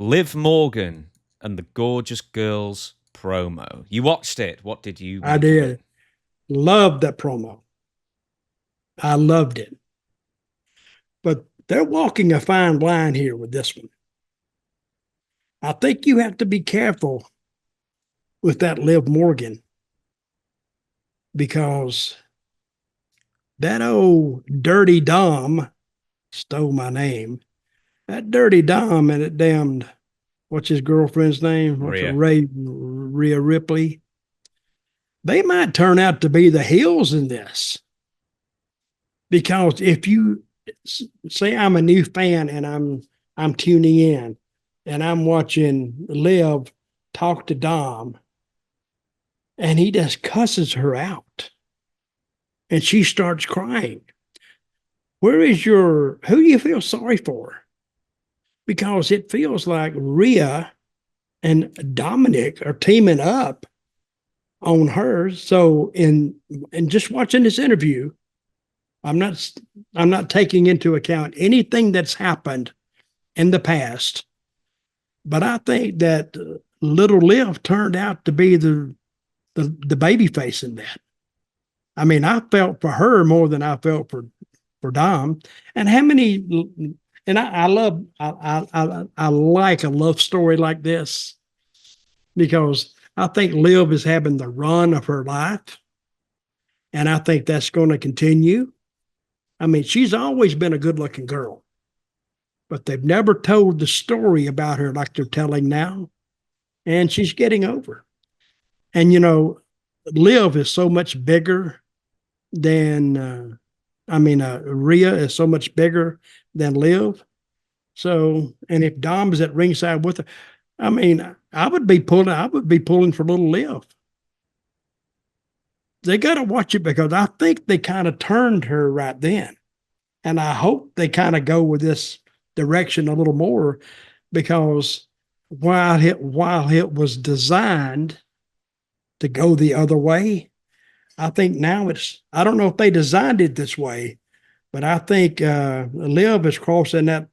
Liv Morgan and the Gorgeous Girls promo. You watched it. What did you I make of it? did. Loved that promo. I loved it. But they're walking a fine line here with this one. I think you have to be careful with that Liv Morgan because that old dirty Dom stole my name. That dirty Dom and it damned, what's his girlfriend's name? What's it? Rhea. Rhea Ripley. They might turn out to be the heels in this. Because if you say I'm a new fan and I'm tuning in and I'm watching Liv talk to Dom and he just cusses her out and she starts crying. Who you feel sorry for? Because it feels like Rhea and Dominic are teaming up on her. So in just watching this interview, I'm not taking into account anything that's happened in the past, but I think that little Liv turned out to be the baby face in that. I mean, I felt for her more than I felt for Dom. And how many? And I love I like a love story like this because I think Liv is having the run of her life, and I think that's going to continue. I mean, she's always been a good looking girl, but they've never told the story about her like they're telling now. And she's getting over. And, Liv is so much bigger than, Rhea is so much bigger than Liv. So, and if Dom is at ringside with her, I mean, I would be pulling for little Liv. They got to watch it because I think they kind of turned her right then. And I hope they kind of go with this direction a little more because while it was designed to go the other way, I think now I don't know if they designed it this way, but I think Liv is crossing that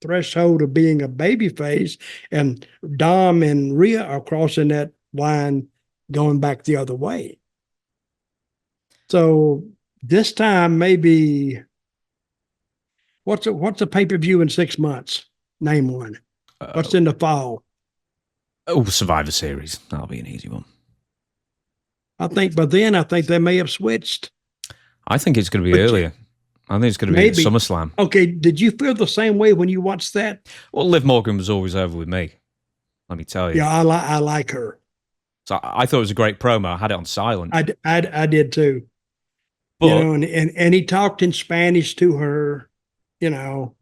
threshold of being a baby face, and Dom and Rhea are crossing that line going back the other way. So this time, maybe what's a pay-per-view in 6 months? Name one. What's in the fall? Survivor Series. That'll be an easy one. I think by then, I think they may have switched. I think it's going to be earlier. I think it's going to be at SummerSlam. Okay, did you feel the same way when you watched that? Well, Liv Morgan was always over with me. Let me tell you. Yeah, I like her. So I thought it was a great promo. I had it on silent. I did too. But, and he talked in Spanish to her, and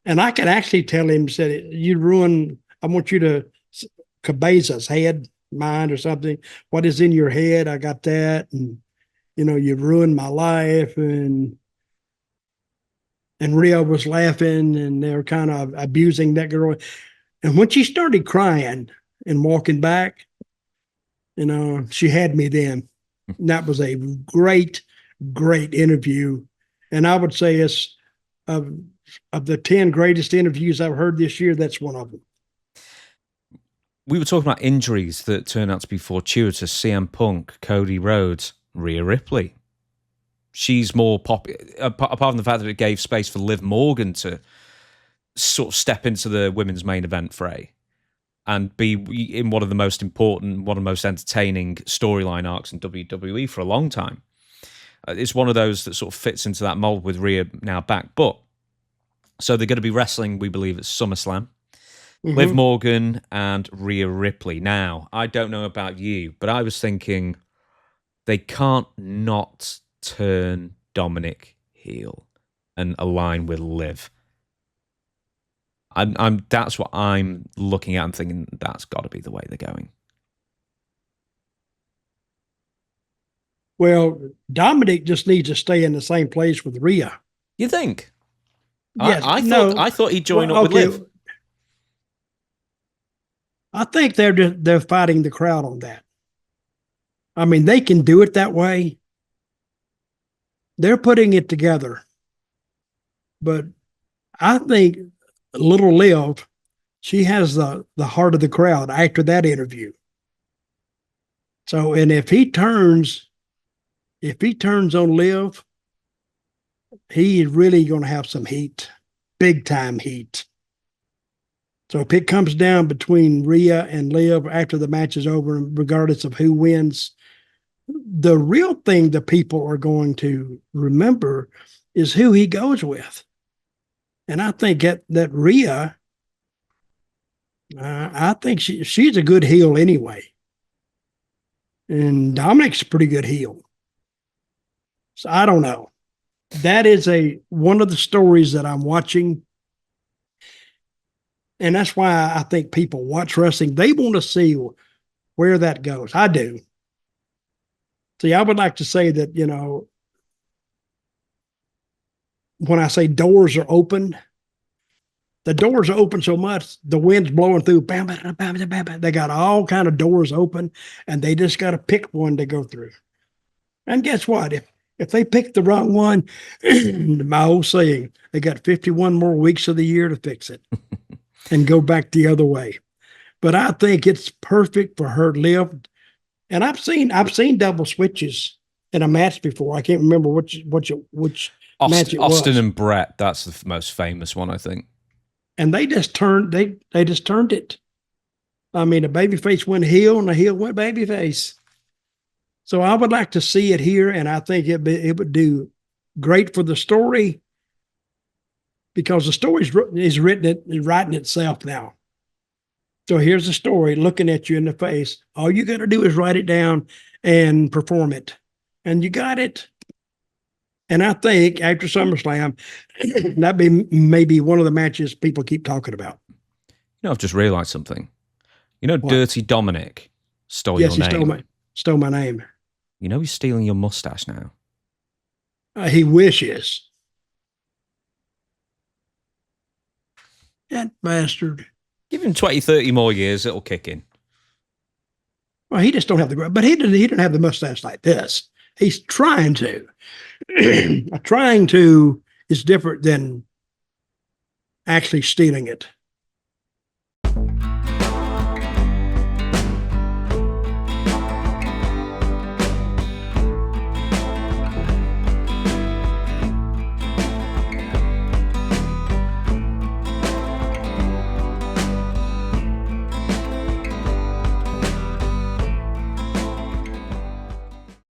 I could actually tell him, said, I want you to Cabeza's head, mind or something. What is in your head? I got that. And, you've ruined my life. And Rio was laughing and they were kind of abusing that girl. And when she started crying and walking back, she had me then. And that was a great, great interview. And I would say it's of the 10 greatest interviews I've heard this year, that's one of them. We were talking about injuries that turned out to be fortuitous. CM Punk, Cody Rhodes, Rhea Ripley. She's more popular, apart from the fact that it gave space for Liv Morgan to sort of step into the women's main event fray and be in one of the most important, one of the most entertaining storyline arcs in WWE for a long time. It's one of those that sort of fits into that mold with Rhea now back. But, so they're going to be wrestling, we believe, at SummerSlam. Mm-hmm. Liv Morgan and Rhea Ripley. Now, I don't know about you, but I was thinking they can't not turn Dominic heel and align with Liv. That's what I'm looking at. I'm thinking that's got to be the way they're going. Well, Dominic just needs to stay in the same place with Rhea. You think? Yes. I thought he'd join up with Liv. I think they're fighting the crowd on that. I mean, they can do it that way. They're putting it together. But I think little Liv She has the heart of the crowd after that interview. So, and if he turns on Liv, he is really going to have some heat, big time heat. So if it comes down between Rhea and Liv after the match is over, regardless of who wins, the real thing the people are going to remember is who he goes with. And I think that Rhea, I think she's a good heel anyway. And Dominick's a pretty good heel. So I don't know. That is one of the stories that I'm watching. And that's why I think people watch wrestling. They want to see where that goes. I do. See, I would like to say that, when I say doors are open, the doors are open so much, the wind's blowing through. Bam, bam, bam, bam, bam. They got all kind of doors open, and they just got to pick one to go through. And guess what? If they pick the wrong one, my old saying, they got 51 more weeks of the year to fix it and go back the other way. But I think it's perfect for her to live. And I've seen double switches in a match before. I can't remember which match it was. Austin and Brett, that's the most famous one, I think. And they just turned it. I mean, the babyface went heel and the heel went babyface. So I would like to see it here, and I think it would do great for the story, because the story is writing itself now. So here's the story looking at you in the face. All you got to do is write it down and perform it. And you got it. And I think after SummerSlam, that'd be maybe one of the matches people keep talking about. I've just realized something. What? Dirty Dominick stole your name. Yes, he stole my name. He's stealing your mustache now. He wishes. That bastard. Give him 20, 30 more years, it'll kick in. Well, he just don't have but he didn't have the mustache like this. He's trying to. Trying to is different than actually stealing it.